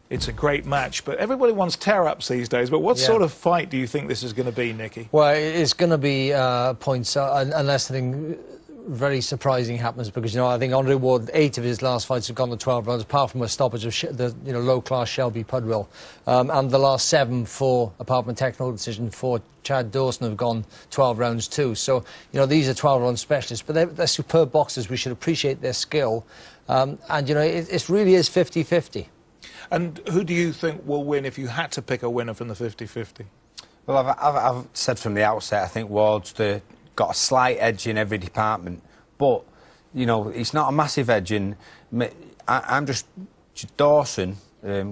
it's a great match. But everybody wants tear-ups these days. But what sort of fight do you think this is going to be, Nicky? Well, it's going to be points, unless something very surprising happens, because, you know, I think Andre Ward, 8 of his last fights have gone to 12 rounds, apart from a stoppage of the low-class Shelby Pudwill. And the last 7, apart from a technical decision, for Chad Dawson have gone 12 rounds too. So, you know, these are 12-round specialists, but they're superb boxers. We should appreciate their skill. And, you know, it really is 50-50. And who do you think will win if you had to pick a winner from the 50-50? Well, I've said from the outset, I think Ward's got a slight edge in every department, but, you know, it's not a massive edge in... I'm just... Dawson,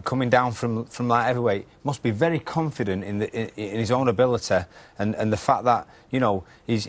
coming down from light heavyweight, must be very confident in his own ability and the fact that, you know, he's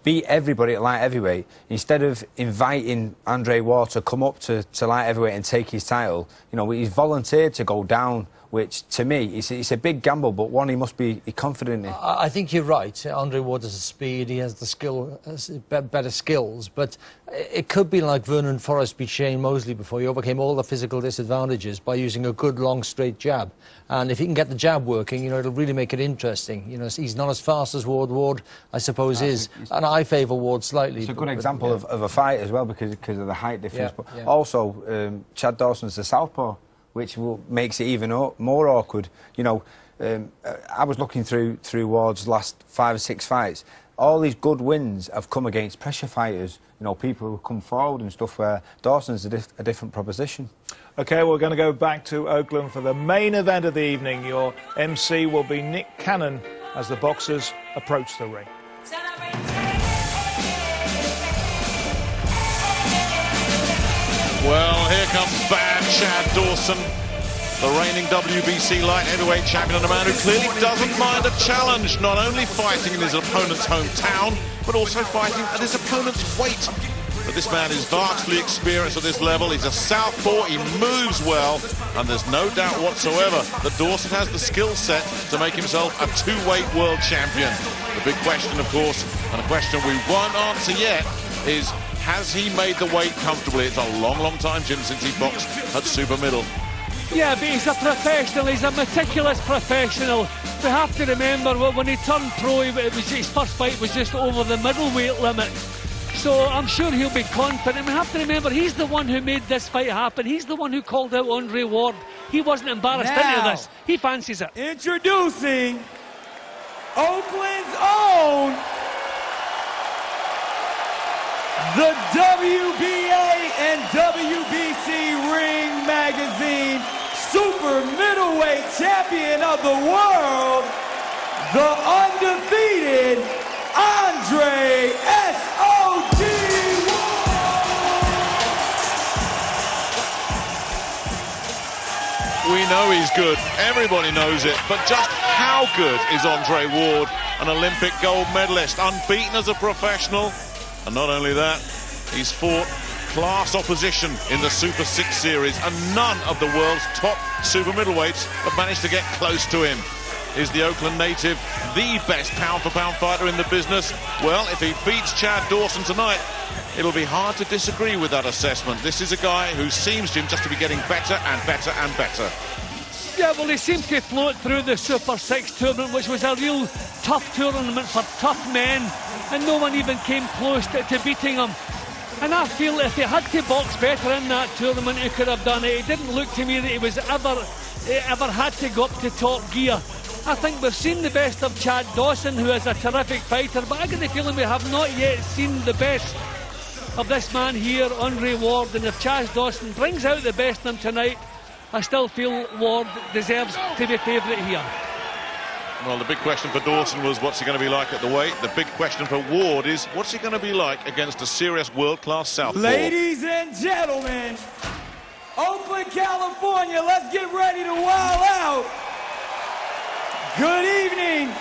beat everybody at light heavyweight. Instead of inviting Andre Ward to come up to light heavyweight and take his title, you know, he's volunteered to go down, which, to me, it's a big gamble, but one he must be confident in. I think you're right. Andre Ward has the speed, he has the skill, better skills, but it could be like Vernon Forrest beat Shane Mosley before. He overcame all the physical disadvantages by using a good, long, straight jab. And if he can get the jab working, you know, it'll really make it interesting. You know, he's not as fast as Ward, I suppose, is. And I favour Ward slightly. It's a good example of a fight as well, because of the height difference. But also, Chad Dawson's a southpaw, which makes it even more awkward. You know, I was looking through Ward's last 5 or 6 fights. All these good wins have come against pressure fighters, you know, people who come forward and stuff, where Dawson's a different proposition. OK, we're going to go back to Oakland for the main event of the evening. Your MC will be Nick Cannon as the boxers approach the ring. Well, here comes bad Chad Dawson, the reigning WBC light heavyweight champion, and a man who clearly doesn't mind a challenge, not only fighting in his opponent's hometown, but also fighting at his opponent's weight. But this man is vastly experienced at this level. He's a southpaw, he moves well, and there's no doubt whatsoever that Dawson has the skill set to make himself a 2-weight world champion. The big question, of course, and a question we won't answer yet, is has he made the weight comfortably? It's a long, long time, Jim, since he boxed at super middle. Yeah, but he's a professional, he's a meticulous professional. We have to remember when he turned pro, his first fight was just over the middleweight limit. So I'm sure he'll be confident. We have to remember, he's the one who made this fight happen. He's the one who called out Andre Ward. He wasn't embarrassed into this. He fancies it. Introducing Oakland's own, the WBA and WBC Ring Magazine Super Middleweight Champion of the world, the undefeated Andre S.O.G. We know he's good, everybody knows it, but just how good is Andre Ward, an Olympic gold medalist, unbeaten as a professional? And not only that, he's fought class opposition in the Super 6 series, and none of the world's top super middleweights have managed to get close to him. Is the Oakland native the best pound-for-pound fighter in the business? Well, if he beats Chad Dawson tonight, it'll be hard to disagree with that assessment. This is a guy who seems, Jim, just to be getting better and better and better. Yeah, well, he seemed to float through the Super 6 tournament, which was a real tough tournament for tough men, and no one even came close to beating him. And I feel if he had to box better in that tournament, he could have done it. It didn't look to me that he was ever had to go up to top gear. I think we've seen the best of Chad Dawson, who is a terrific fighter, but I get the feeling we have not yet seen the best of this man here, Andre Ward. And if Chad Dawson brings out the best in him tonight, I still feel Ward deserves to be favourite here. Well, the big question for Dawson was what's he going to be like at the weight. The big question for Ward is what's he going to be like against a serious world-class southpaw. Ladies and gentlemen, Oakland, California, let's get ready to wild out. Good evening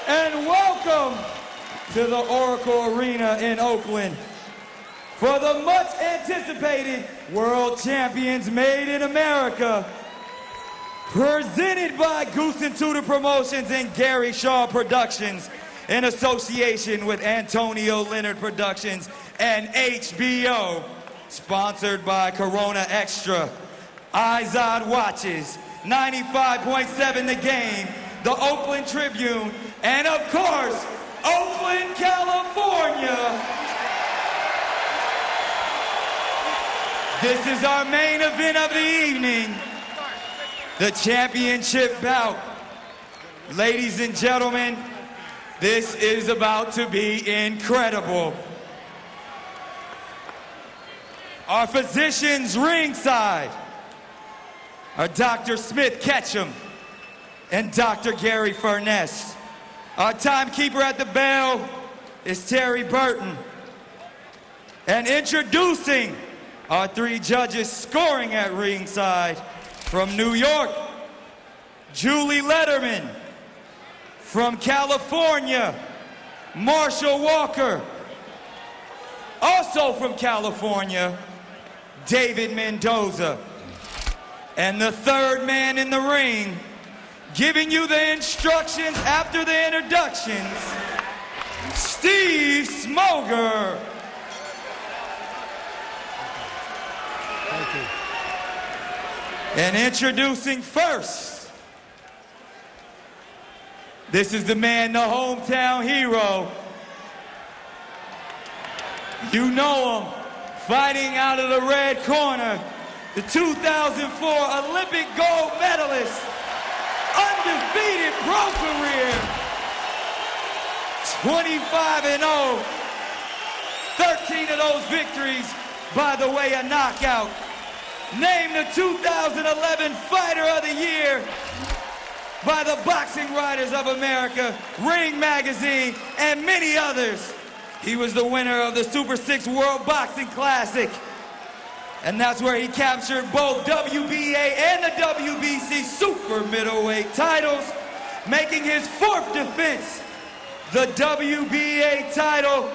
and welcome to the Oracle Arena in Oakland for the much anticipated World Champions Made in America, presented by Goose and Tudor Promotions and Gary Shaw Productions in association with Antonio Leonard Productions and HBO, sponsored by Corona Extra. Izod watches, 95.7 The Game, the Oakland Tribune, and of course, Oakland, California. This is our main event of the evening, the championship bout. Ladies and gentlemen, this is about to be incredible. Our physicians ringside are Dr. Smith Ketchum and Dr. Gary Furness. Our timekeeper at the bell is Terry Burton. And introducing our three judges scoring at ringside from New York, Julie Letterman. From California, Marshall Walker. Also from California, David Mendoza. And the third man in the ring, giving you the instructions after the introductions, Steve Smoger. Thank you. And introducing first, this is the man, the hometown hero. You know him, fighting out of the red corner, the 2004 Olympic gold medalist, undefeated pro career, 25-0, 13 of those victories by the way of knockout. Named the 2011 Fighter of the Year by the Boxing Writers of America, Ring Magazine, and many others. He was the winner of the Super 6 World Boxing Classic. And that's where he captured both WBA and the WBC super middleweight titles, making his fourth defense, the WBA title,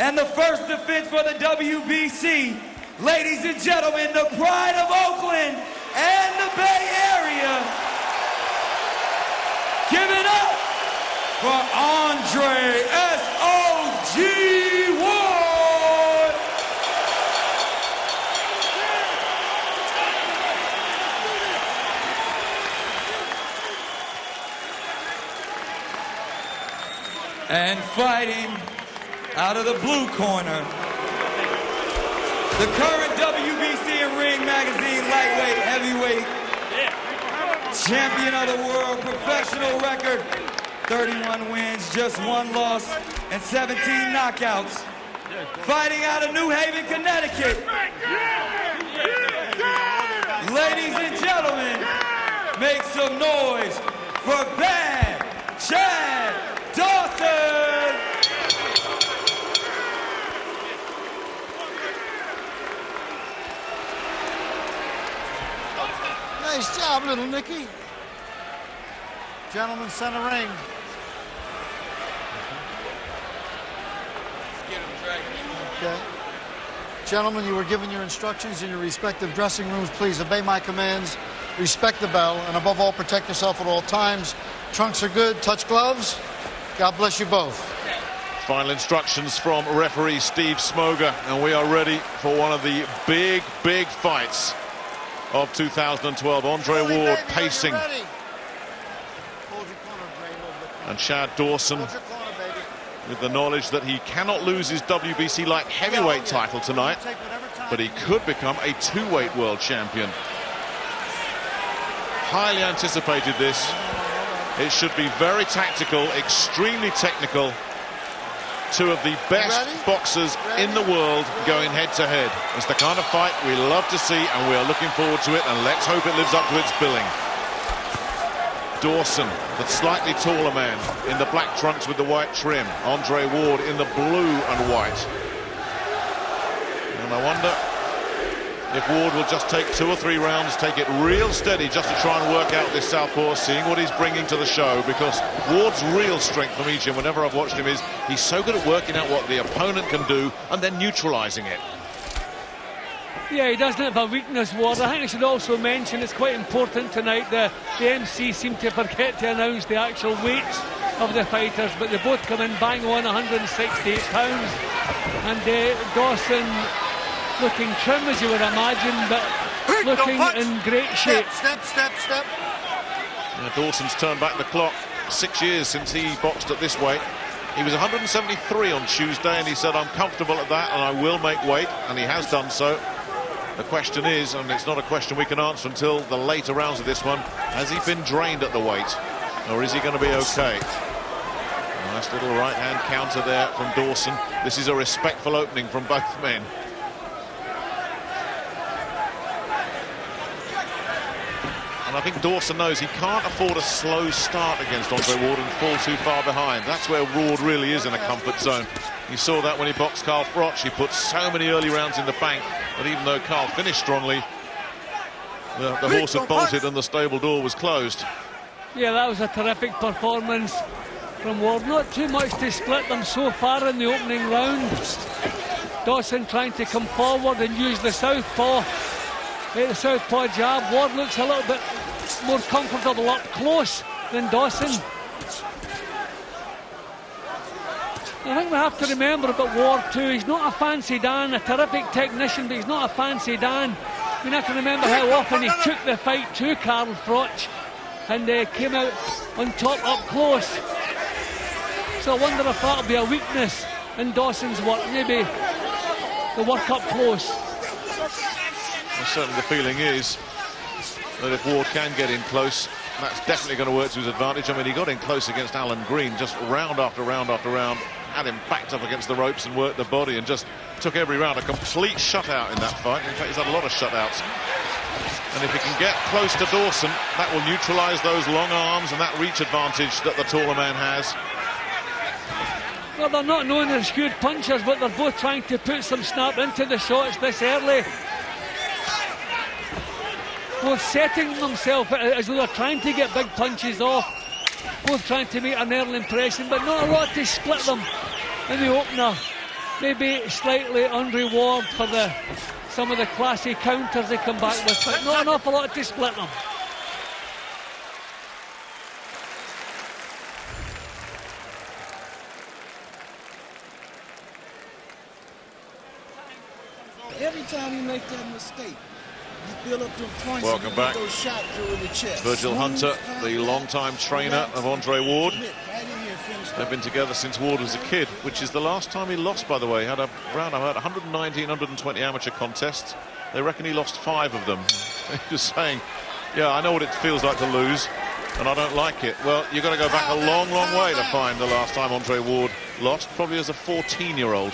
and the first defense for the WBC. Ladies and gentlemen, the pride of Oakland and the Bay Area, give it up for Andre S.O.G. Ward. And fighting out of the blue corner, the current WBC and Ring Magazine lightweight heavyweight champion of the world, professional record, 31 wins, just 1 loss, and 17 knockouts. Fighting out of New Haven, Connecticut. Ladies and gentlemen, make some noise for Bad Chad Dawson. Nice job, little Nicky. Gentlemen, center ring. Okay. Gentlemen, you were given your instructions in your respective dressing rooms. Please obey my commands, respect the bell, and above all, protect yourself at all times. Trunks are good, touch gloves. God bless you both. Final instructions from referee Steve Smoger, and we are ready for one of the big fights of 2012. Andre Ward pacing, and Chad Dawson with the knowledge that he cannot lose his WBC light heavyweight title tonight, but he could become a 2-weight world champion. Highly anticipated this. It should be very tactical, extremely technical. Two of the best boxers in the world going head-to-head. It's the kind of fight we love to see, and we are looking forward to it, and let's hope it lives up to its billing. Dawson, the slightly taller man, in the black trunks with the white trim. Andre Ward in the blue and white. And I wonder if Ward will just take 2 or 3 rounds, take it real steady just to try and work out this southpaw, seeing what he's bringing to the show, because Ward's real strength from each and whenever I've watched him is he's so good at working out what the opponent can do and then neutralizing it. Yeah, he doesn't have a weakness, Ward. I think I should also mention it's quite important tonight. The MC seemed to forget to announce the actual weights of the fighters, but they both come in bang on 168 pounds. And Dawson looking trim, as you would imagine, but looking in great shape. Step. Yeah, Dawson's turned back the clock. 6 years since he boxed at this weight. He was 173 on Tuesday, and he said, I'm comfortable at that and I will make weight, and he has done so. The question is, and it's not a question we can answer until the later rounds of this one, has he been drained at the weight, or is he going to be okay? Nice little right-hand counter there from Dawson. This is a respectful opening from both men. And I think Dawson knows he can't afford a slow start against Andre Ward and fall too far behind. That's where Ward really is in a comfort zone. You saw that when he boxed Carl Froch. He put so many early rounds in the bank that even though Carl finished strongly, the horse had bolted and the stable door was closed. Yeah, that was a terrific performance from Ward. Not too much to split them so far in the opening round. Dawson trying to come forward and use the southpaw. The southpaw jab. Ward looks a little bit more comfortable up close than Dawson. I think we have to remember about Ward too, he's not a fancy Dan, a terrific technician, but he's not a fancy Dan. I mean, I can remember how often he took the fight to Carl Froch and came out on top up close. So I wonder if that'll be a weakness in Dawson's work, maybe the work up close. Well, certainly the feeling is that if Ward can get in close, that's definitely going to work to his advantage. I mean, he got in close against Alan Green, just round after round after round, had him backed up against the ropes and worked the body and just took every round. A complete shutout in that fight. In fact, he's had a lot of shutouts. And if he can get close to Dawson, that will neutralise those long arms and that reach advantage that the taller man has. Well, they're not known as good punchers, but they're both trying to put some snap into the shots this early. Both setting themselves as though they're trying to get big punches off. Both trying to make an early impression, but not a lot to split them in the opener. Maybe slightly Andre Ward for some of the classy counters they come back with, but not an awful lot to split them. Every time you make that mistake, you build up to points. Welcome back. Those shots in the chest. Virgil Hunter, the long-time trainer of Andre Ward. They've been together since Ward was a kid, which is the last time he lost, by the way. He had around 119, 120 amateur contests. They reckon he lost 5 of them. He was saying, yeah, I know what it feels like to lose, and I don't like it. Well, you've got to go back a long, long way to find the last time Andre Ward lost, probably as a 14-year-old.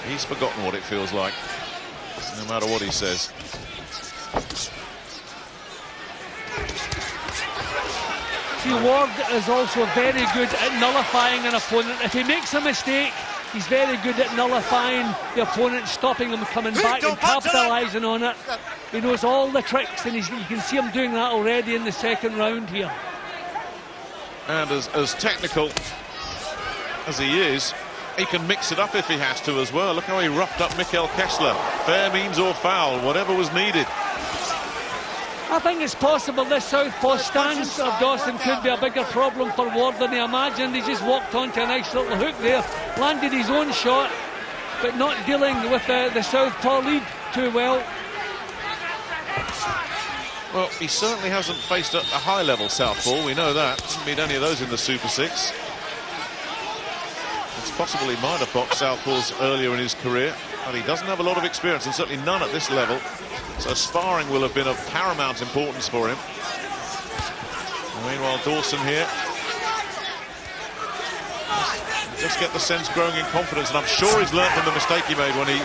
He's forgotten what it feels like, no matter what he says. See, Ward is also very good at nullifying an opponent. If he makes a mistake, he's very good at nullifying the opponent, stopping him coming back and capitalising on it. He knows all the tricks, and you can see him doing that already in the second round here. And as technical as he is, he can mix it up if he has to as well. Look how he roughed up Mikkel Kessler. Fair means or foul, whatever was needed. I think it's possible this southpaw stance of Dawson could be a bigger problem for Ward than he imagined. He just walked onto a nice little hook there, landed his own shot, but not dealing with the southpaw lead too well. Well, he certainly hasn't faced a high-level southpaw, we know that. Didn't meet any of those in the Super 6. It's possible he might have boxed southpaws earlier in his career, but he doesn't have a lot of experience, and certainly none at this level. So sparring will have been of paramount importance for him. And meanwhile, Dawson here. Just get the sense growing in confidence, and I'm sure he's learnt from the mistake he made when he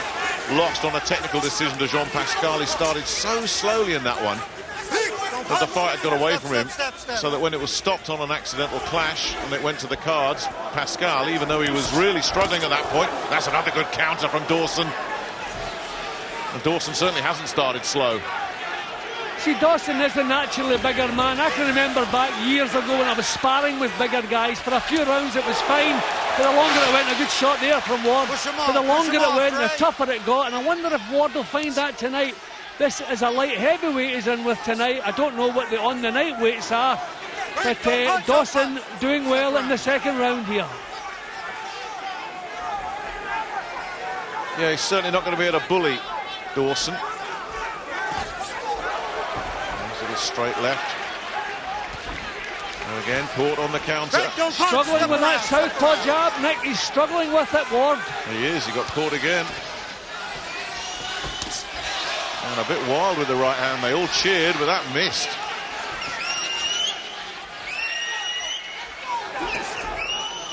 lost on a technical decision to Jean Pascal. He started so slowly in that one that the fight had got away from him, so that when it was stopped on an accidental clash and it went to the cards, Pascal, even though he was really struggling at that point, that's another good counter from Dawson. And Dawson certainly hasn't started slow. See, Dawson is a naturally bigger man. I can remember back years ago when I was sparring with bigger guys. For a few rounds it was fine, but the longer it went, a good shot there from Ward. But the longer it went, the tougher it got, and I wonder if Ward will find that tonight. This is a light heavyweight he's in with tonight. I don't know what the on-the-night weights are, but Dawson doing well in the second round here. Yeah, he's certainly not going to be able to bully Dawson. straight left. And again, caught on the counter. Struggling with that southpaw jab, Nick. He's struggling with it, Ward. He is. He got caught again. And a bit wild with the right hand. They all cheered, but that missed.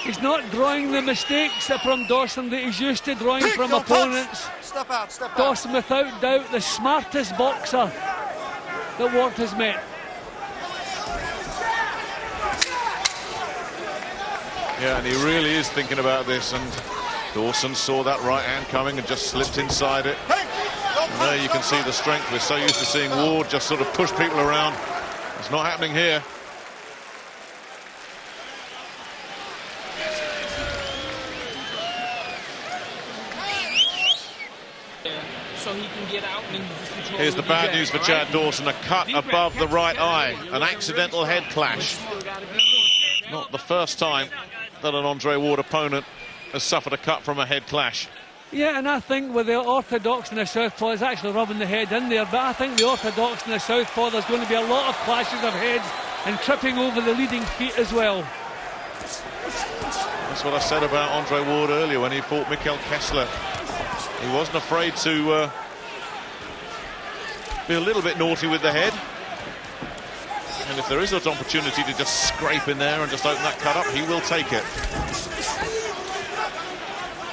He's not drawing the mistakes from Dawson that he's used to drawing from opponents. Step out, step out. Dawson, without doubt, the smartest boxer that Ward has met. Yeah, and he really is thinking about this, and Dawson saw that right hand coming and just slipped inside it. And there you can see the strength. We're so used to seeing Ward just sort of push people around. It's not happening here. So he can get out and control. Here's the bad news for Chad Dawson. A cut above the right eye. An accidental head clash. Not the first time that an Andre Ward opponent has suffered a cut from a head clash. Yeah, and I think with the orthodox and the southpaw, is actually rubbing the head in there, but I think the orthodox and the southpaw, there's going to be a lot of clashes of heads and tripping over the leading feet as well. That's what I said about Andre Ward earlier when he fought Mikkel Kessler. He wasn't afraid to be a little bit naughty with the head. And if there is an opportunity to just scrape in there and just open that cut up, he will take it.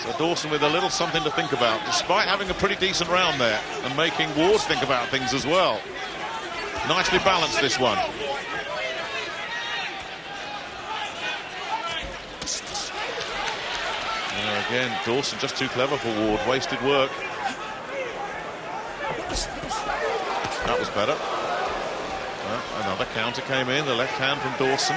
So Dawson with a little something to think about, despite having a pretty decent round there and making Ward think about things as well. Nicely balanced, this one. There again, Dawson just too clever for Ward, wasted work. That was better. Another counter came in, the left hand from Dawson.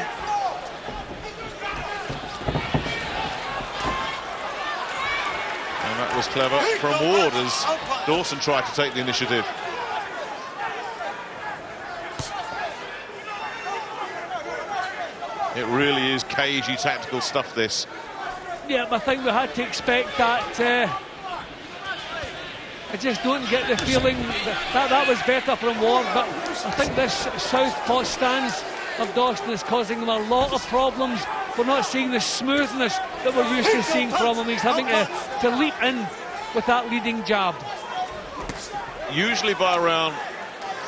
And that was clever from Ward as Dawson tried to take the initiative. It really is cagey tactical stuff, this. Yeah, I think we had to expect that. I just don't get the feeling that was better from Ward, but I think this southpaw stance of Dawson is causing him a lot of problems. We're not seeing the smoothness that we're used to seeing from him. He's having to leap in with that leading jab. Usually by around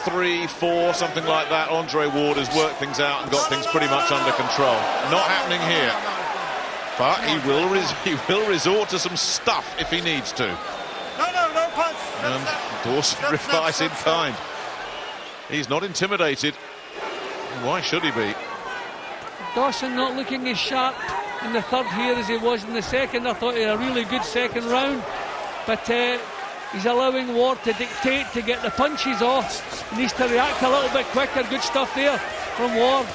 3, 4, something like that, Andre Ward has worked things out and got things pretty much under control. Not happening here. But he will resort to some stuff if he needs to. No punch. And Dawson replies in kind. He's not intimidated. Why should he be? Dawson not looking as sharp in the third here as he was in the second. I thought he had a really good second round, but he's allowing Ward to dictate to get the punches off. He needs to react a little bit quicker. Good stuff there from Ward.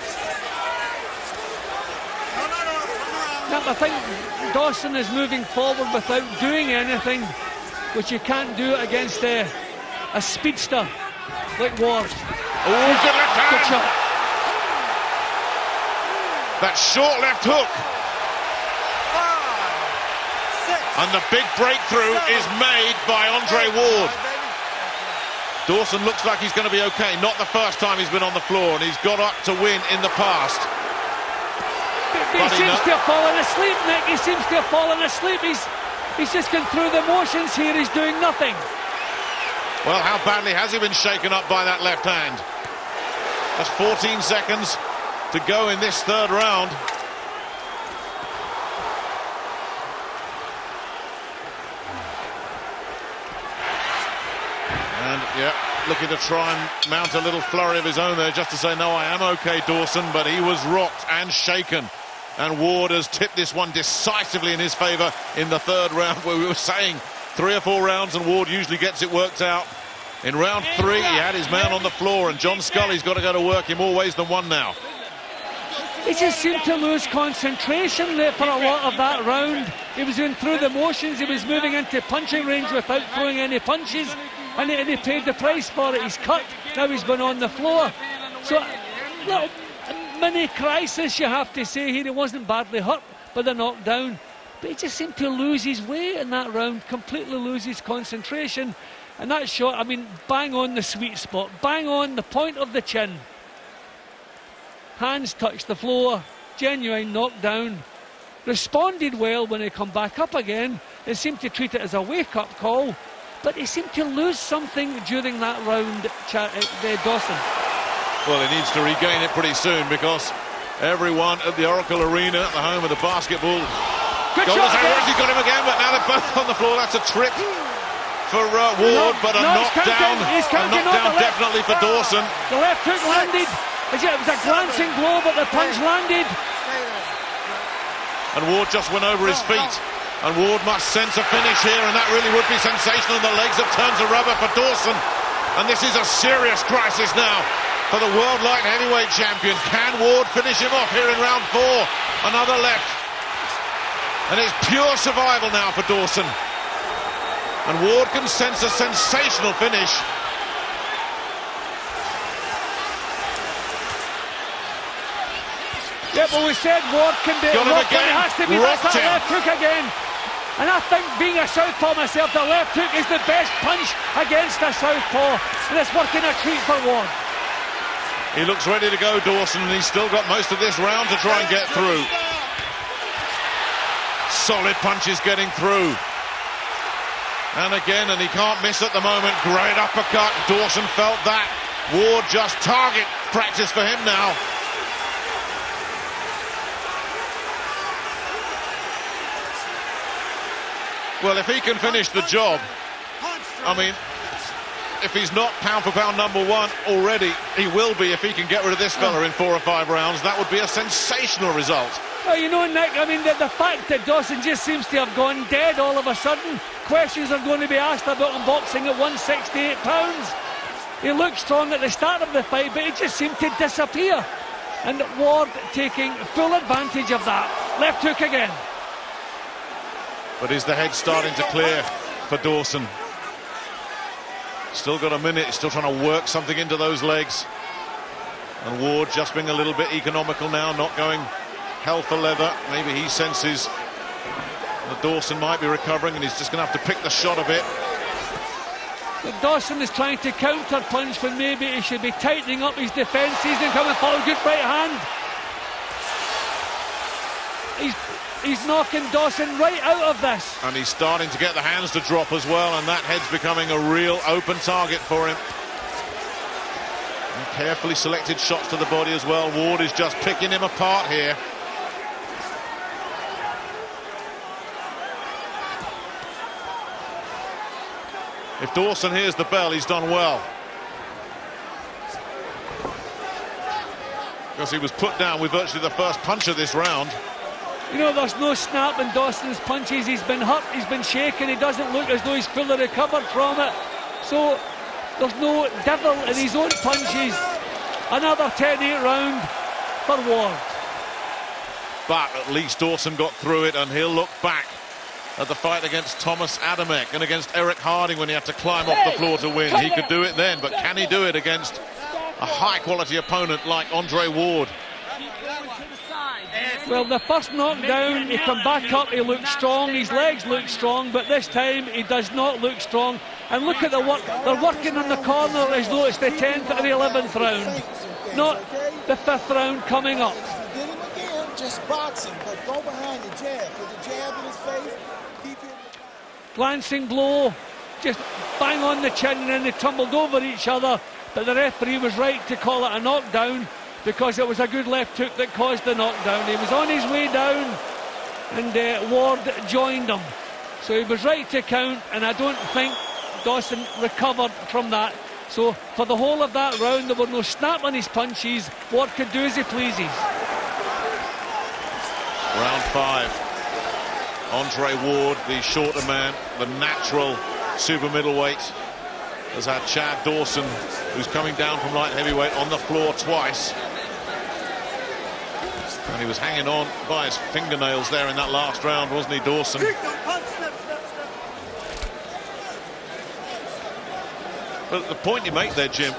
I think Dawson is moving forward without doing anything, which you can't do against a speedster like Ward. Oh, good left hand! Good shot. That short left hook. 5, 6. And the big breakthrough is made by Andre Ward. Dawson looks like he's going to be okay. Not the first time he's been on the floor, and he's got up to win in the past. He seems to have fallen asleep, Nick. He seems to have fallen asleep. He's just gone through the motions here. He's doing nothing. Well, how badly has he been shaken up by that left hand? That's 14 seconds to go in this third round. And, yeah, looking to try and mount a little flurry of his own there just to say, no, I am okay, Dawson, but he was rocked and shaken. And Ward has tipped this one decisively in his favour in the third round, where we were saying 3 or 4 rounds and Ward usually gets it worked out. In round 3, he had his man on the floor, and John Scully's got to go to work in more ways than one now. He just seemed to lose concentration there for a lot of that round. He was going through the motions. He was moving into punching range without throwing any punches, and he paid the price for it. He's cut. Now he's been on the floor. So, little mini crisis, you have to say here. He wasn't badly hurt by the knockdown, but he just seemed to lose his way in that round, completely lose his concentration. And that shot, I mean, bang on the sweet spot, bang on the point of the chin. Hands touched the floor, genuine knockdown. Responded well when he come back up again. They seemed to treat it as a wake-up call, but he seemed to lose something during that round, Dawson. Well, he needs to regain it pretty soon, because everyone at the Oracle Arena, the home of the basketball, good shot again. He's got him again, but now they're both on the floor. That's a trip for Ward, but a knockdown. A knockdown definitely for Dawson. The left hook landed. It was a glancing blow, but the punch landed. And Ward just went over his feet. And Ward must sense a finish here, and that really would be sensational. The legs have turned to rubber for Dawson. And this is a serious crisis now for the World Light Heavyweight Champion. Can Ward finish him off here in round 4? Another left. And it's pure survival now for Dawson. And Ward can sense a sensational finish. Yeah, but we said Ward can be got him again. It has to be that left hook again. And I think, being a southpaw myself, the left hook is the best punch against a southpaw, and it's working a treat for Ward. He looks ready to go, Dawson, and he's still got most of this round to try and get through. Solid punches getting through. And again, and he can't miss at the moment. Great uppercut. Dawson felt that. Ward just target practice for him now. Well, if he can finish the job, I mean, if he's not pound for pound #1 already, he will be if he can get rid of this fella in 4 or 5 rounds. That would be a sensational result. Well, you know, Nick, I mean, the fact that Dawson just seems to have gone dead all of a sudden. Questions are going to be asked about him boxing at 168 pounds. He looked strong at the start of the fight, but he just seemed to disappear. And Ward taking full advantage of that. Left hook again. But is the head starting to clear for Dawson? Still got a minute, still trying to work something into those legs. And Ward just being a little bit economical now, not going hell for leather. Maybe he senses that Dawson might be recovering, and he's just going to have to pick the shot a bit. But Dawson is trying to counter-punch when maybe he should be tightening up his defences and coming for a good right hand. He's knocking Dawson right out of this. And he's starting to get the hands to drop as well, and that head's becoming a real open target for him. And carefully selected shots to the body as well. Ward is just picking him apart here. If Dawson hears the bell, he's done well. Because he was put down with virtually the first punch of this round. You know, there's no snap in Dawson's punches. He's been hurt, he's been shaken. He doesn't look as though he's fully recovered from it. So there's no devil in his own punches. Another 10-8 round for Ward. But at least Dawson got through it, and he'll look back at the fight against Thomas Adamek and against Eric Harding when he had to climb off the floor to win. He could do it then, but can he do it against a high-quality opponent like Andre Ward? Well, the first knockdown, he come back up, he looked strong, his legs look strong, but this time he does not look strong. And look at the work, they're working on the corner as though it's the 10th or the 11th round, not the 5th round coming up. Get him again, just boxing, but go behind the jab, put the jab in his face, keep him. Glancing blow, just bang on the chin, and then they tumbled over each other, but the referee was right to call it a knockdown, because it was a good left hook that caused the knockdown. He was on his way down, and Ward joined him. So he was right to count, and I don't think Dawson recovered from that. So for the whole of that round, there were no snap on his punches. Ward could do as he pleases. Round 5. Andre Ward, the shorter man, the natural super middleweight, has had Chad Dawson, who's coming down from light heavyweight, on the floor twice. And he was hanging on by his fingernails there in that last round, wasn't he, Dawson? But the point you make there, Jim,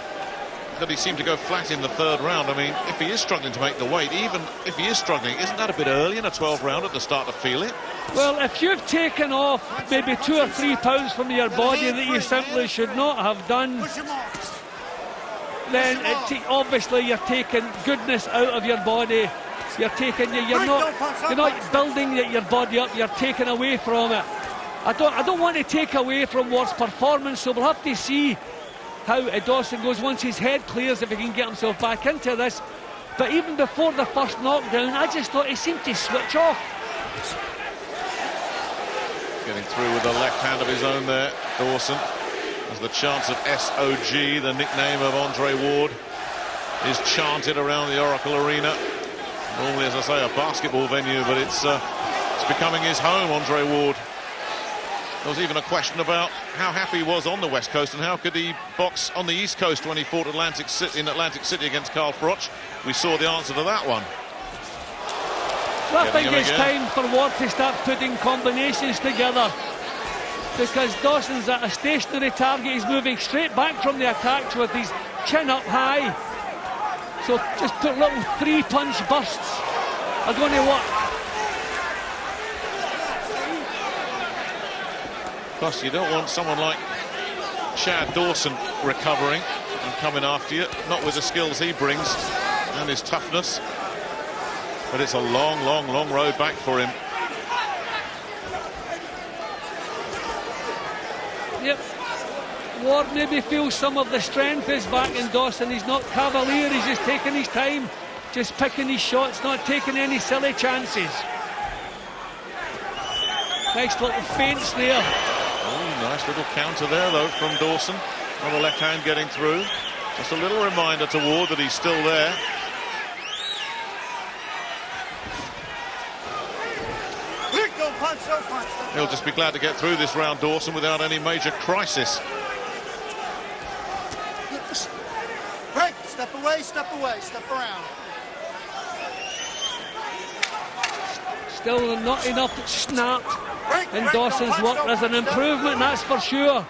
that he seemed to go flat in the third round. I mean, if he is struggling to make the weight, even if he is struggling, isn't that a bit early in a 12 rounder to start to feel it? Well, if you've taken off maybe 2 or 3 pounds from your body that you simply should not have done, then obviously you're taking goodness out of your body. You're not building your body up. You're taking away from it. I don't want to take away from Ward's performance, so we'll have to see how Dawson goes once his head clears, if he can get himself back into this. But even before the first knockdown, I just thought he seemed to switch off. Getting through with the left hand of his own there, Dawson. As the chants of SOG, the nickname of Andre Ward, is chanted around the Oracle Arena. Normally, as I say, a basketball venue, but it's becoming his home, Andre Ward. There was even a question about how happy he was on the West Coast and how could he box on the East Coast when he fought in Atlantic City against Carl Froch. We saw the answer to that one. I think it's time for Ward to start putting combinations together, because Dawson's at a stationary target. He's moving straight back from the attacks with his chin up high. So just put little 3-punch bursts are going to work. Plus, you don't want someone like Chad Dawson recovering and coming after you, not with the skills he brings and his toughness. But it's a long, long, long road back for him. Yep. Ward maybe feels some of the strength is back in Dawson. He's not cavalier, he's just taking his time, just picking his shots, not taking any silly chances. Nice little feints there. Oh, nice little counter there, though, from Dawson. On the left hand getting through. Just a little reminder to Ward that he's still there. He'll just be glad to get through this round, Dawson, without any major crisis. Break, step away, step around. Still not enough snap in Dawson's work. There's an improvement, that's for sure.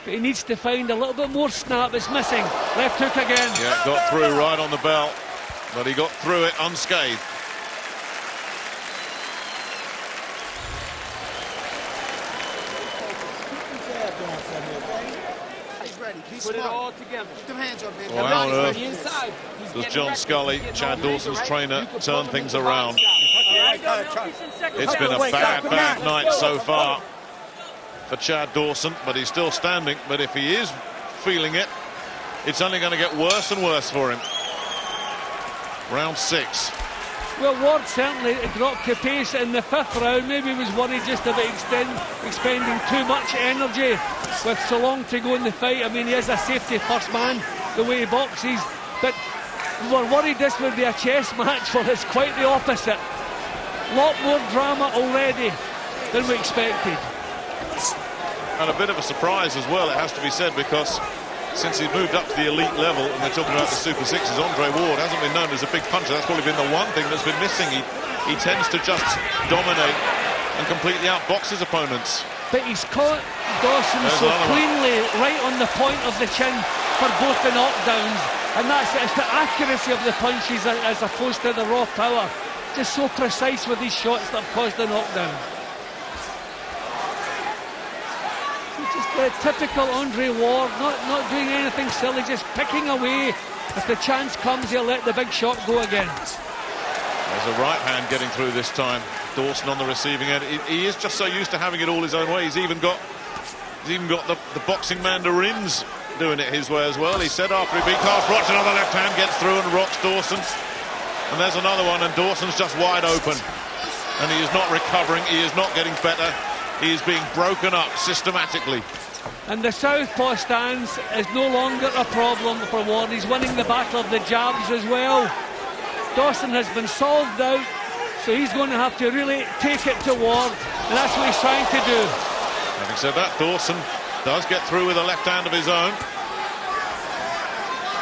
But he needs to find a little bit more snap. It's missing. Left hook again. Yeah, got through right on the bell, but he got through it unscathed. Put it all together. Keep them hands up, baby. Well, how on earth does John Scully, Chad Dawson's trainer, turn things around? It's been a bad night so far for Chad Dawson, but he's still standing. But if he is feeling it, it's only going to get worse and worse for him. Round 6. Well, Ward certainly dropped the pace in the 5th round. Maybe he was worried just about expending too much energy with so long to go in the fight. I mean, he is a safety first man, the way he boxes. But we're worried this would be a chess match. Well, it's quite the opposite. A lot more drama already than we expected. And a bit of a surprise as well, it has to be said, because since he's moved up to the elite level, and we're talking about the Super Sixes, Andre Ward hasn't been known as a big puncher. That's probably been the one thing that's been missing. He tends to just dominate and completely outbox his opponents. But he's caught Dawson so cleanly right on the point of the chin for both the knockdowns, and it's the accuracy of the punches as opposed to the raw power. Just so precise with these shots that have caused the knockdown. Just the typical Andre Ward, not doing anything silly, just picking away. If the chance comes, he'll let the big shot go again. There's a right hand getting through this time. Dawson on the receiving end. He is just so used to having it all his own way. He's even got the boxing mandarins doing it his way as well. He said after he beat Carl Froch, another left hand gets through and rocks Dawson. And there's another one, and Dawson's just wide open. And he is not recovering. He is not getting better. He is being broken up systematically. And the southpaw stance is no longer a problem for Ward. He's winning the battle of the jabs as well. Dawson has been solved out, so he's going to have to really take it to Ward, and that's what he's trying to do. Having said that, Dawson does get through with a left hand of his own,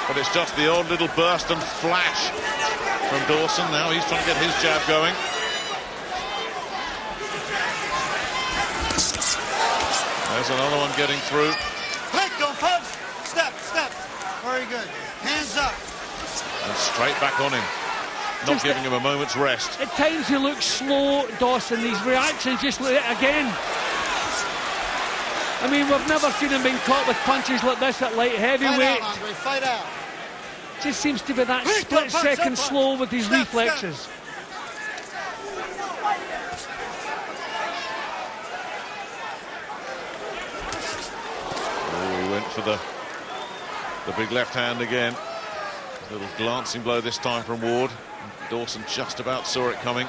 but it's just the odd little burst and flash from Dawson. Now he's trying to get his jab going. There's another one getting through. Break, don't punch. Step. very good. Hands up. And straight back on him. Not Just giving him a moment's rest. At times he looks slow, Dawson. These reactions just again. I mean, we've never seen him being caught with punches like this at light heavyweight. Fight out, Andre, fight out. Just seems to be that split second slow with his reflexes. Oh, he went for the big left hand again. A little glancing blow this time from Ward. Dawson just about saw it coming.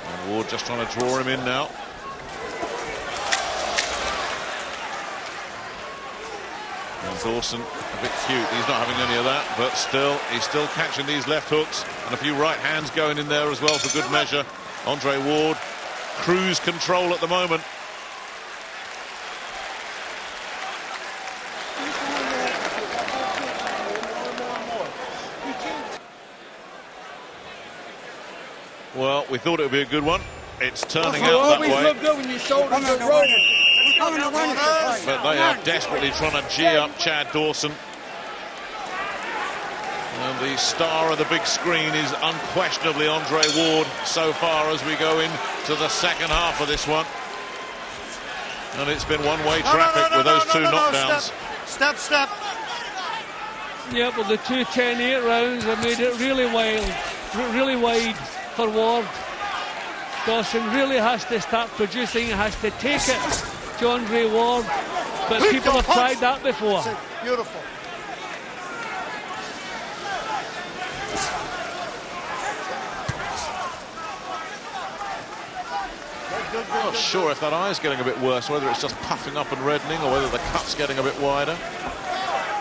And Ward just trying to draw him in now. And Dawson a bit cute. He's not having any of that, but still, he's still catching these left hooks and a few right hands going in there as well for good measure. Andre Ward, cruise control at the moment. Well, we thought it would be a good one. It's turning out that way. Look good when your shoulders are rolling. But they are desperately trying to G up Chad Dawson. And the star of the big screen is unquestionably Andre Ward so far as we go into the second half of this one. And it's been one-way traffic with those two knockdowns. Step. Yeah, well, the 2 10-8 rounds have made it really wide for Ward. Dawson really has to start producing, has to take it to Andre Ward, but people have tried that before. Beautiful. Not sure if that eye is getting a bit worse, whether it's just puffing up and reddening or whether the cut's getting a bit wider.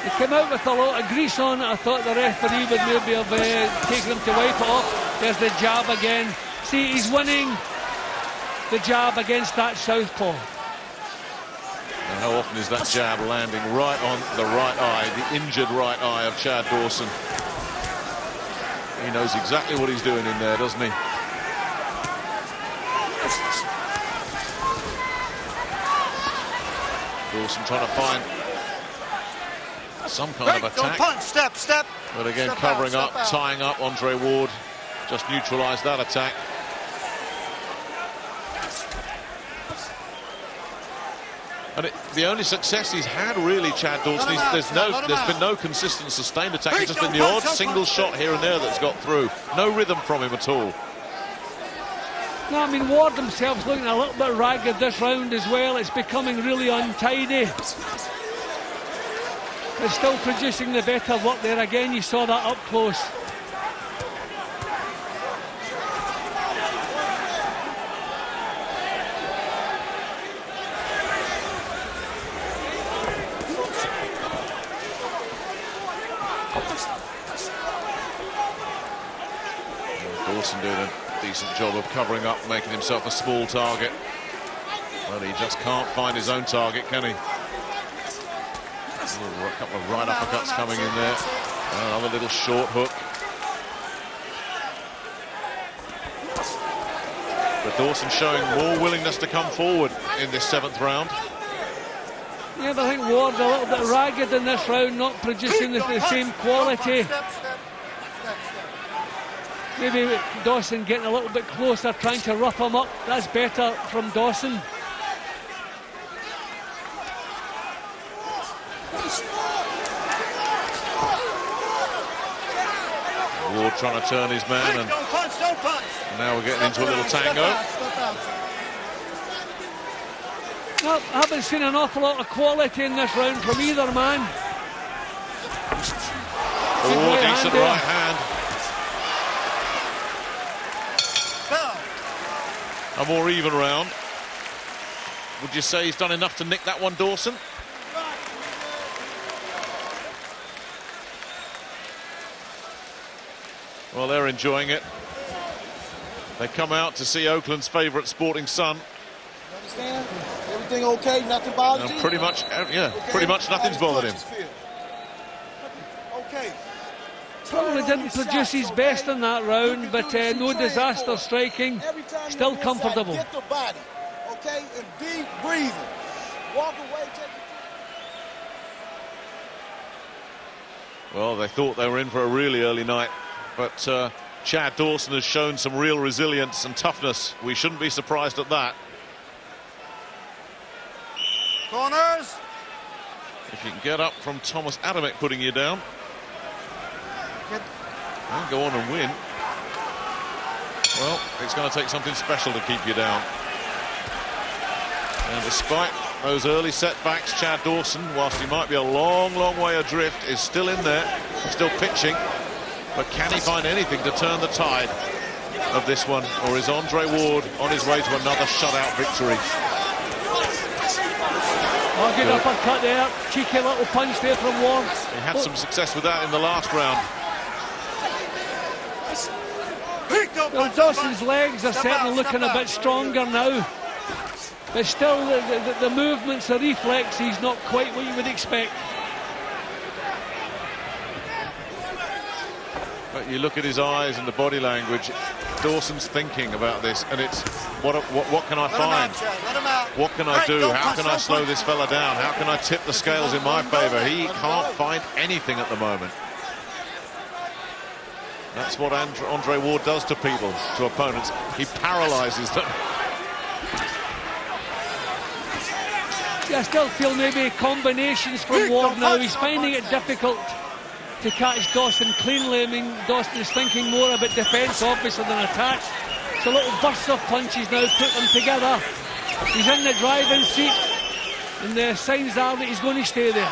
He came out with a lot of grease on it. I thought the referee would maybe have taken him to wipe it off. There's the jab again. See, he's winning the jab against that southpaw. And how often is that jab landing right on the right eye, the injured right eye of Chad Dawson? He knows exactly what he's doing in there, doesn't he? Dawson trying to find some kind of attack. Don't punch. Step. But again, Step covering out, up, tying up. Andre Ward just neutralised that attack. And the only success he's had, really, Chad Dawson, there's been no consistent sustained attack. It's just been the odd single shot here and there that's got through. No rhythm from him at all. No, I mean, Ward himself's looking a little bit ragged this round as well. It's becoming really untidy. He's still producing the better work there. Again, you saw that up close. Dawson doing a decent job of covering up, making himself a small target. But he just can't find his own target, can he? A couple of right uppercuts coming in there. Another little short hook. But Dawson showing more willingness to come forward in this 7th round. Yeah, but I think Ward's a little bit ragged in this round, not producing the same quality. Maybe Dawson getting a little bit closer, trying to rough him up. That's better from Dawson. Ward trying to turn his man, and now we're getting into a little tango. No, I haven't seen an awful lot of quality in this round from either man. Oh, decent right hand. A more even round. Would you say he's done enough to nick that one, Dawson? Well, they're enjoying it. They come out to see Oakland's favourite sporting son. You understand? Everything okay? Nothing bothers you? Pretty much, yeah, okay. Pretty much nothing's bothered him. Okay. Probably didn't produce his best in that round, but no disaster striking. Still comfortable. Get the body, okay, and be breathing. Walk away, take Well, they thought they were in for a really early night, but Chad Dawson has shown some real resilience and toughness. We shouldn't be surprised at that. Corners. If you can get up from Thomas Adamek putting you down, and go on and win, well, it's going to take something special to keep you down. And despite those early setbacks, Chad Dawson, whilst he might be a long, long way adrift, is still in there, still pitching. But can he find anything to turn the tide of this one? Or is Andre Ward on his way to another shutout victory? Oh, good uppercut there. Cheeky little punch there from Ward. He had some success with that in the last round. Well, Dawson's legs are certainly looking a bit stronger now. But still, the movements, the reflexes, not quite what you would expect. But you look at his eyes and the body language, Dawson's thinking about this, and it's what can I find? What can I do? How can I slow this fella down? How can I tip the scales in my favor? He can't find anything at the moment. That's what Andre Ward does to people, to opponents. He paralyzes them. I still feel maybe combinations from Ward now. He's finding it difficult to catch Dawson cleanly. I mean, Dawson is thinking more about defence, obviously, than attack. So little bursts of punches now, put them together. He's in the driving seat, and the signs are that he's going to stay there.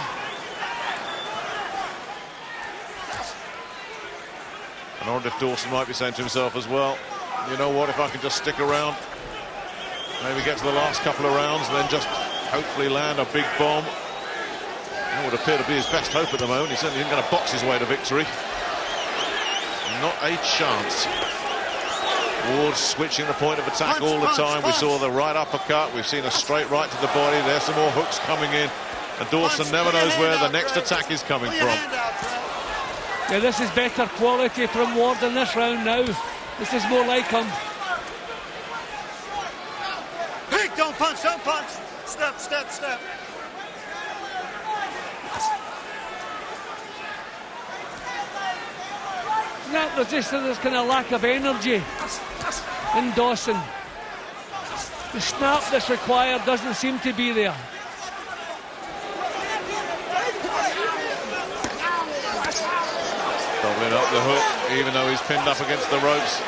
And I wonder if Dawson might be saying to himself as well, you know what, if I can just stick around, maybe get to the last couple of rounds, and then just hopefully land a big bomb. That would appear to be his best hope at the moment. He's certainly isn't going to box his way to victory. Not a chance. Ward switching the point of attack all the time. We saw the right uppercut. We've seen a straight right to the body. There's some more hooks coming in. And Dawson never knows where the next attack is coming from. Yeah, this is better quality from Ward in this round now. This is more like him. Hey, don't punch, don't punch. Step, step, step. Yeah, there's just this kind of lack of energy in Dawson. The snap that's required doesn't seem to be there. Doubling up the hook, even though he's pinned up against the ropes.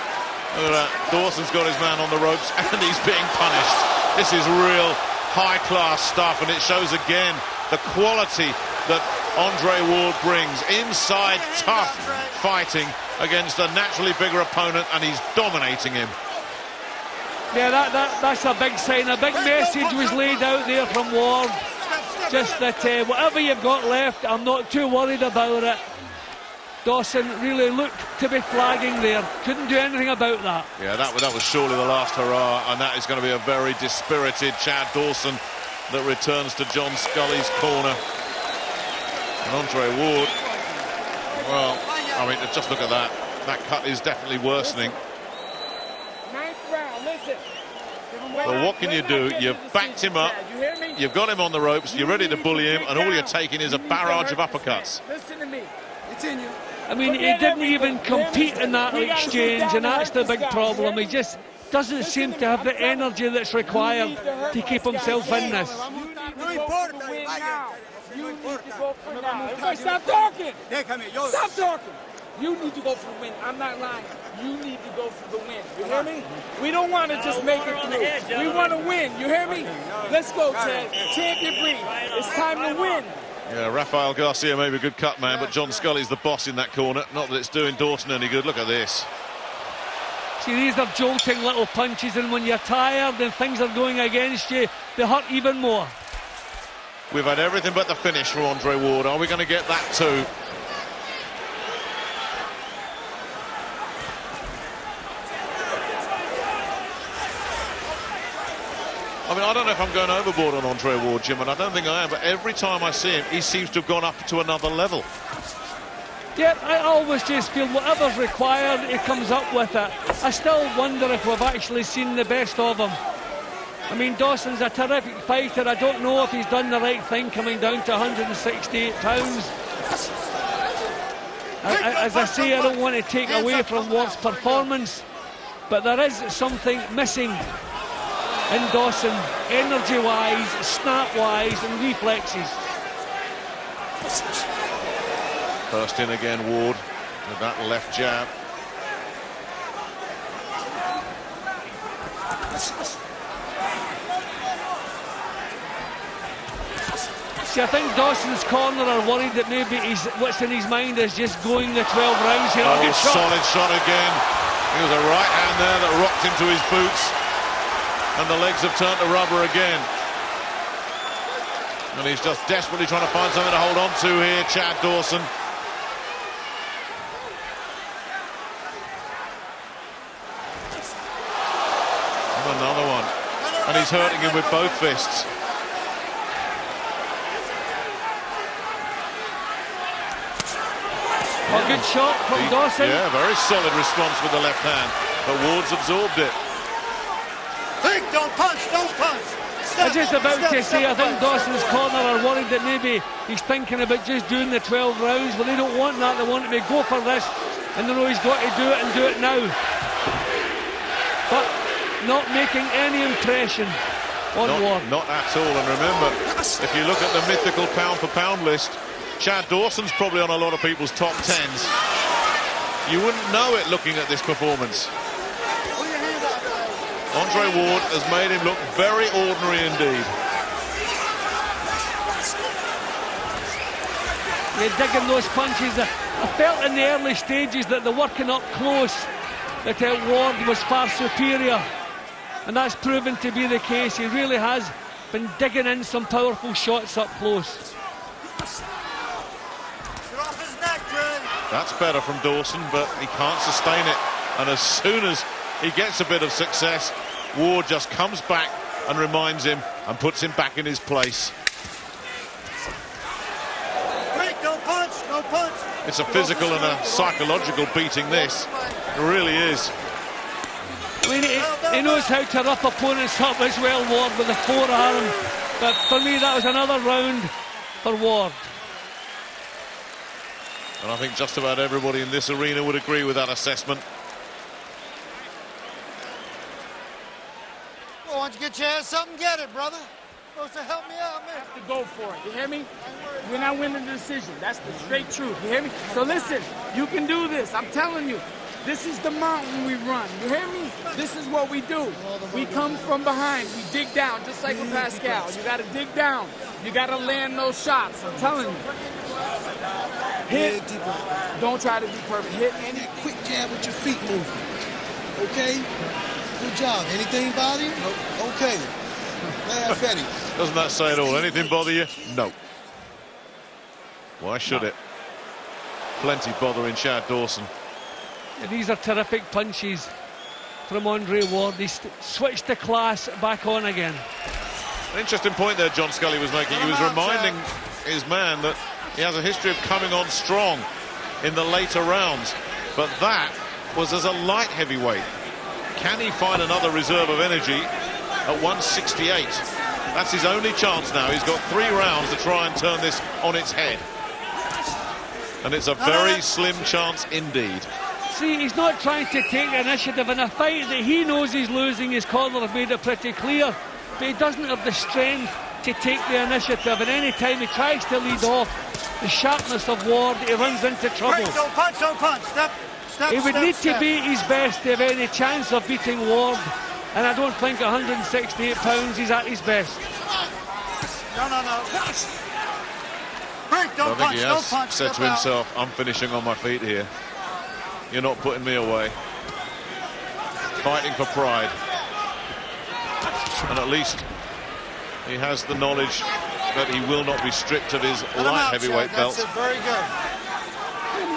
Look at that. Dawson's got his man on the ropes and he's being punished. This is real high-class stuff, and it shows again the quality that Andre Ward brings. Inside, tough fighting against a naturally bigger opponent, and he's dominating him. Yeah, that's a big sign. A big message was laid out there from Ward. Just that whatever you've got left, I'm not too worried about it. Dawson really looked to be flagging there. Couldn't do anything about that. Yeah, that was surely the last hurrah, and that is going to be a very dispirited Chad Dawson that returns to John Scully's corner. And Andre Ward, well, I mean, just look at that. That cut is definitely worsening. Well, what can you do? You've backed him up, you've got him on the ropes, you're ready to bully him, and all you're taking is a barrage of uppercuts. Listen to me. It's in you. I mean, he didn't even compete in that exchange, and that's the big problem. He just doesn't seem to have the energy that's required to keep himself in this. Stop talking! Stop talking! You need to go for the win. I'm not lying. You need to go for the win. You hear me? We don't want to just make it through. We want to win. You hear me? Let's go, Chad. Champion breed. It's time to win. Yeah, Rafael Garcia may be a good cut man, but John Scully's the boss in that corner. Not that it's doing Dawson any good. Look at this. See, these are jolting little punches, and when you're tired and things are going against you, they hurt even more. We've had everything but the finish from Andre Ward. Are we going to get that too? I mean, I don't know if I'm going overboard on Andre Ward, Jim, and I don't think I am, but every time I see him, he seems to have gone up to another level. Yep, I always just feel whatever's required, he comes up with it. I still wonder if we've actually seen the best of him. I mean, Dawson's a terrific fighter. I don't know if he's done the right thing coming down to 168 pounds. As I say, I don't want to take away from Ward's performance, but there is something missing in Dawson, energy-wise, snap-wise and reflexes. First in again, Ward, with that left jab. See, I think Dawson's corner are worried that maybe what's in his mind is just going the 12 rounds here. Oh, solid shot again. He was a right hand there that rocked him to his boots. And the legs have turned to rubber again. And he's just desperately trying to find something to hold on to here, Chad Dawson. Another one. And he's hurting him with both fists. A good shot from Dawson. Yeah, very solid response with the left hand. But Ward's absorbed it. Think, don't punch, don't punch. I was just about to say, I think Dawson's corner are worried that maybe he's thinking about just doing the 12 rounds. Well, they don't want that. They want him to go for this. And they know he's got to do it and do it now. But not making any impression on Ward. Not at all. And remember, if you look at the mythical pound-for-pound list, Chad Dawson's probably on a lot of people's top 10s. You wouldn't know it looking at this performance. Andre Ward has made him look very ordinary indeed. You're digging those punches. I felt in the early stages that they're working up close, that Ward was far superior. And that's proven to be the case. He really has been digging in some powerful shots up close. That's better from Dawson, but he can't sustain it. And as soon as he gets a bit of success, Ward just comes back and reminds him and puts him back in his place. No punch, no punch. It's a physical and a psychological beating, this. It really is. I mean, he knows how to rough opponents up as well, Ward, with the forearm. But for me, that was another round for Ward. And I think just about everybody in this arena would agree with that assessment. Well, why don't you get your ass up and get it, brother? Supposed to help me out, man. To go for it, you hear me? We're not winning the decision. That's the straight truth, you hear me? So listen, you can do this. I'm telling you. This is the mountain we run. You hear me? This is what we do. We come from behind. We dig down, just like with Pascal. You got to dig down. You got to land those shots. I'm telling you. Hit. Don't try to be perfect. Hit any quick jab with your feet moving. Okay? Good job. Anything bother you? No. Okay. Laugh at him. Doesn't that say it all? Anything bother you? No. Why should it? Plenty bothering Chad Dawson. These are terrific punches from Andre Ward. He switched the class back on again. An interesting point there John Scully was making. He was reminding his man that he has a history of coming on strong in the later rounds. But that was as a light heavyweight. Can he find another reserve of energy at 168? That's his only chance now. He's got 3 rounds to try and turn this on its head. And it's a very slim chance indeed. See, he's not trying to take the initiative in a fight that he knows he's losing. His corner have made it pretty clear. But he doesn't have the strength to take the initiative. And any time he tries to lead off, the sharpness of Ward, he runs into trouble. Break, don't punch, don't punch. Step, he would need to be his best to have any chance of beating Ward. And I don't think 168 pounds he's at his best. No. Break, don't punch, don't punch. Said to himself, I'm finishing on my feet here. You're not putting me away. Fighting for pride. And at least he has the knowledge that he will not be stripped of his light heavyweight belt. That's it, very good.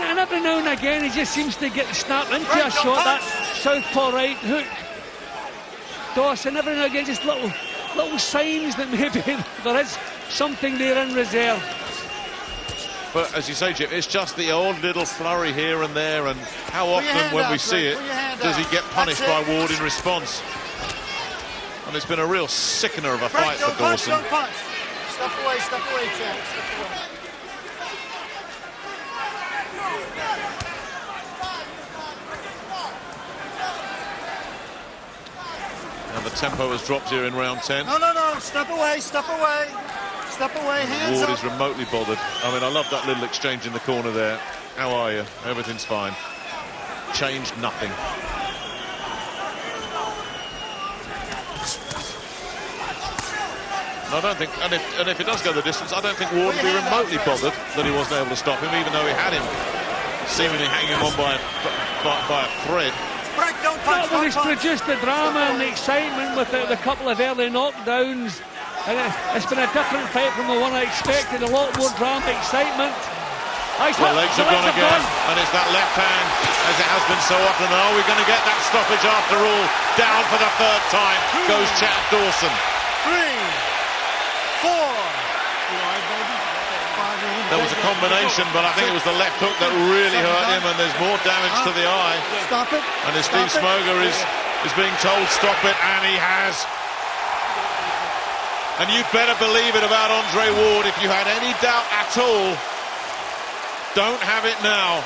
And every now and again he just seems to get snapped into a shot. That southpaw right hook. Dawson, every now and again, just little signs that maybe there is something there in reserve. But as you say, Jim, it's just the old little flurry here and there, and how often when we see it does he get punished by Ward in response? And it's been a real sickener of a fight for Dawson. Don't punch. Step away, Chad. Step away. And the tempo has dropped here in round 10. No. Step away. Hands Ward up. is remotely bothered. I mean, I love that little exchange in the corner there. How are you? Everything's fine. Changed nothing. I don't think, and if it does go the distance, I don't think Ward would be remotely bothered that he wasn't able to stop him, even though he had him seemingly hanging on by a thread. Well, he's produced the drama and the excitement with the couple of early knockdowns, and it's been a different fight from the one I expected. A lot more drama, excitement. The legs have gone again, and it's that left hand, as it has been so often. Are we going to get that stoppage after all? Down for the third time goes Chad Dawson. 3, 4. There was a combination, but I think it was the left hook that really hurt him, and there's more damage to the eye. Stop it. And as Steve Smoger is being told stop it, and he has. And you'd better believe it about Andre Ward. If you had any doubt at all, don't have it now.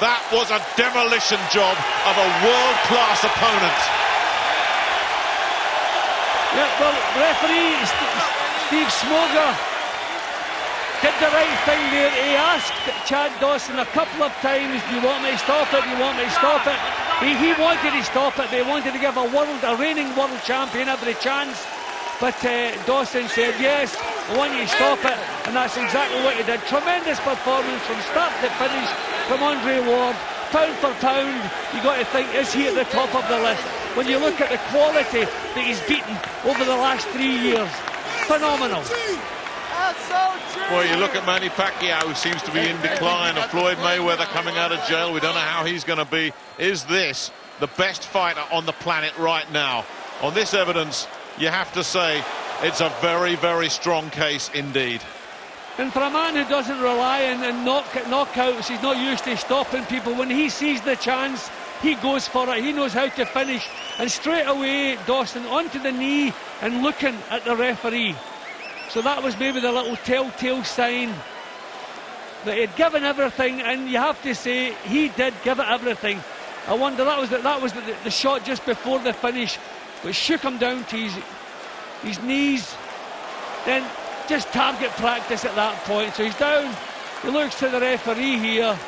That was a demolition job of a world-class opponent. Yeah, well, referee Steve Smoger did the right thing there. He asked Chad Dawson a couple of times, do you want me to stop it? Do you want me to stop it? He wanted to stop it. They wanted to give a reigning world champion every chance. But Dawson said, yes, I want you to stop it. And that's exactly what he did. Tremendous performance from start to finish from Andre Ward. Pound for pound, you got to think, is he at the top of the list? When you look at the quality that he's beaten over the last 3 years, phenomenal. Well, you look at Manny Pacquiao, who seems to be in decline, and Floyd Mayweather coming out of jail. We don't know how he's going to be. Is this the best fighter on the planet right now? On this evidence, you have to say it's a very, very strong case indeed. And for a man who doesn't rely on knockouts, he's not used to stopping people. When he sees the chance, he goes for it. He knows how to finish. And straight away, Dawson onto the knee and looking at the referee. So that was maybe the little telltale sign that he had given everything, and you have to say he did give it everything. I wonder, that was the shot just before the finish, which shook him down to his knees. Then just target practice at that point. So he's down. He looks to the referee here.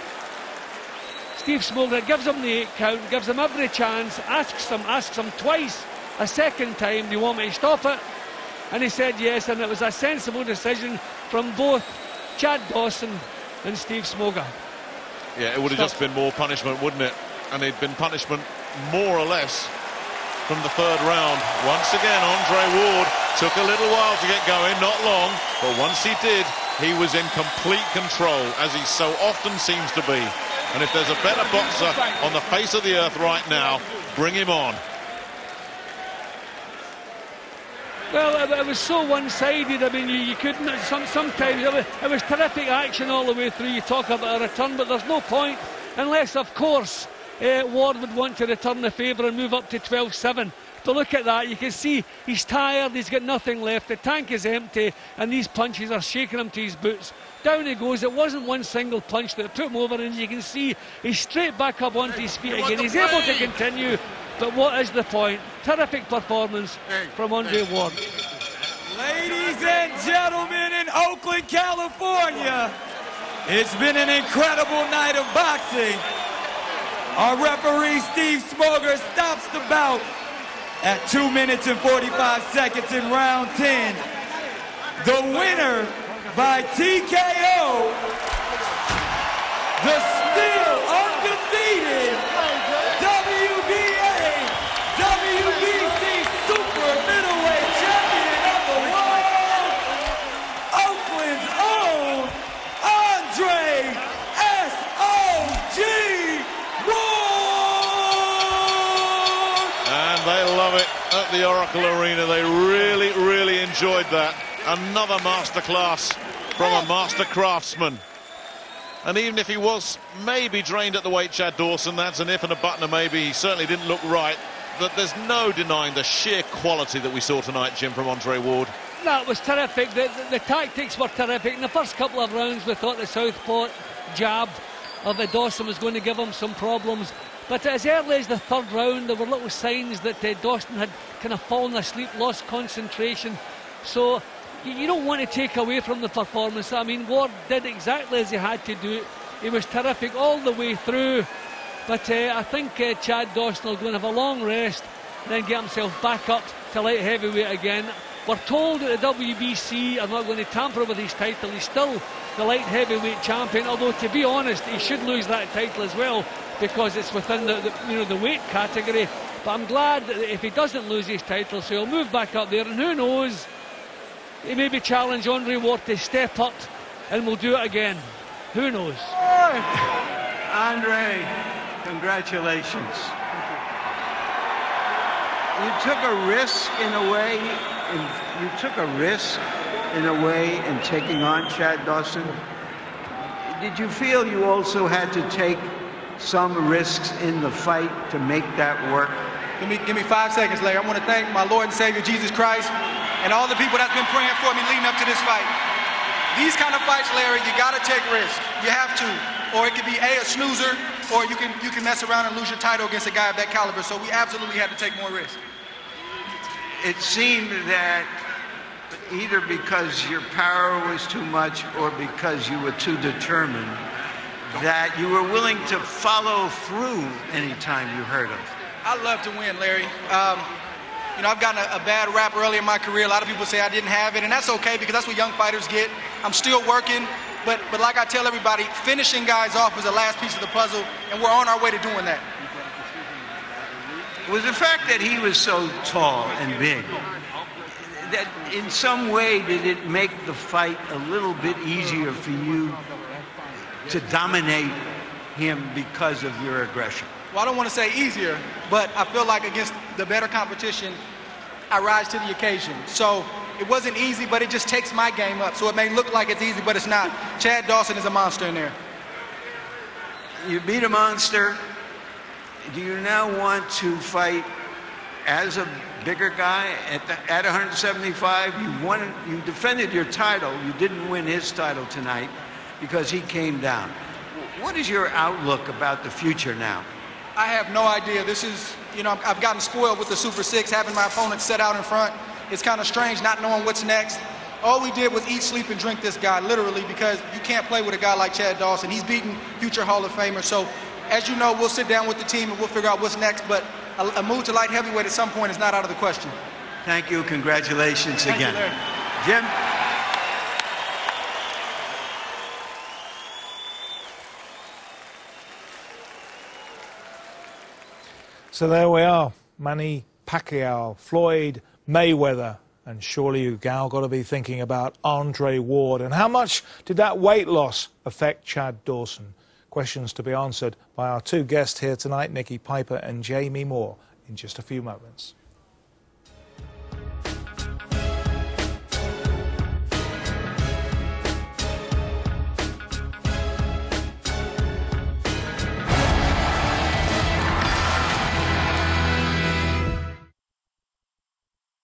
Steve Smoger gives him the 8 count, gives him every chance, asks him twice, a second time, do you want me to stop it? And he said yes, and it was a sensible decision from both Chad Dawson and Steve Smoger. Yeah, it would have just been more punishment, wouldn't it? And it'd been punishment more or less from the third round. Once again, Andre Ward took a little while to get going, not long, but once he did, he was in complete control, as he so often seems to be. And if there's a better boxer on the face of the earth right now, bring him on. Well, it was so one-sided. I mean, you couldn't. Sometimes it was terrific action all the way through. You talk about a return, but there's no point unless, of course, Ward would want to return the favour and move up to 12-7. But look at that. You can see he's tired. He's got nothing left. The tank is empty, and these punches are shaking him to his boots. Down he goes. It wasn't one single punch that put him over, and you can see he's straight back up onto his feet again. He's able to continue. But what is the point? Terrific performance from Andre Ward. Ladies and gentlemen in Oakland, California, it's been an incredible night of boxing. Our referee, Steve Smoger, stops the bout at 2 minutes and 45 seconds in round 10. The winner by TKO, the still undefeated WBA, WBC Super Middleweight Champion of the world, Oakland's own Andre S.O.G. Ward! And they love it at the Oracle Arena. They really, really enjoyed that. Another masterclass from a master craftsman. And even if he was maybe drained at the weight, Chad Dawson, that's an if and a but and a maybe. He certainly didn't look right. But there's no denying the sheer quality that we saw tonight, Jim, from Andre Ward. No, it was terrific. The tactics were terrific. In the first couple of rounds, we thought the southpaw jab of Dawson was going to give him some problems. But as early as the third round, there were little signs that Dawson had kind of fallen asleep, lost concentration. So you don't want to take away from the performance. I mean, Ward did exactly as he had to do. He was terrific all the way through. But I think Chad Dawson will go and have a long rest, then get himself back up to light heavyweight again. We're told that the WBC are not going to tamper with his title. He's still the light heavyweight champion, although to be honest, he should lose that title as well, because it's within the weight category. But I'm glad that if he doesn't lose his title, so he'll move back up there, and who knows, he maybe challenge Andre Ward to step up and we'll do it again. Who knows? Andre, congratulations. You took a risk in a way. You took a risk in a way in taking on Chad Dawson. Did you feel you also had to take some risks in the fight to make that work? Give me 5 seconds, Larry. I want to thank my Lord and Savior Jesus Christ and all the people that's been praying for me leading up to this fight. These kind of fights, Larry, you got to take risks. You have to. Or it could be a snoozer, or you can mess around and lose your title against a guy of that caliber. So we absolutely had to take more risks. It seemed that either because your power was too much or because you were too determined, that you were willing to follow through anytime you heard of. I love to win, Larry. You know, I've gotten a bad rap early in my career. A lot of people say I didn't have it, and that's okay because that's what young fighters get. I'm still working, but like I tell everybody, finishing guys off was the last piece of the puzzle, and we're on our way to doing that. Was the fact that he was so tall and big, that in some way did it make the fight a little bit easier for you to dominate him because of your aggression? Well, I don't want to say easier, but I feel like against the better competition, I rise to the occasion. So it wasn't easy, but it just takes my game up. So it may look like it's easy, but it's not. Chad Dawson is a monster in there. You beat a monster. Do you now want to fight as a bigger guy at 175? You defended your title. You didn't win his title tonight because he came down. What is your outlook about the future now? I have no idea. This is, you know, I've gotten spoiled with the Super Six, having my opponent set out in front. It's kind of strange not knowing what's next. All we did was eat, sleep, and drink this guy, literally, because you can't play with a guy like Chad Dawson. He's beaten future Hall of Famers. So, as you know, we'll sit down with the team and we'll figure out what's next. But a move to light heavyweight at some point is not out of the question. Thank you. Congratulations again. Thank you, Larry. Jim? So there we are, Manny Pacquiao, Floyd Mayweather, and surely you've now got to be thinking about Andre Ward. And how much did that weight loss affect Chad Dawson? Questions to be answered by our two guests here tonight, Nicky Piper and Jamie Moore, in just a few moments.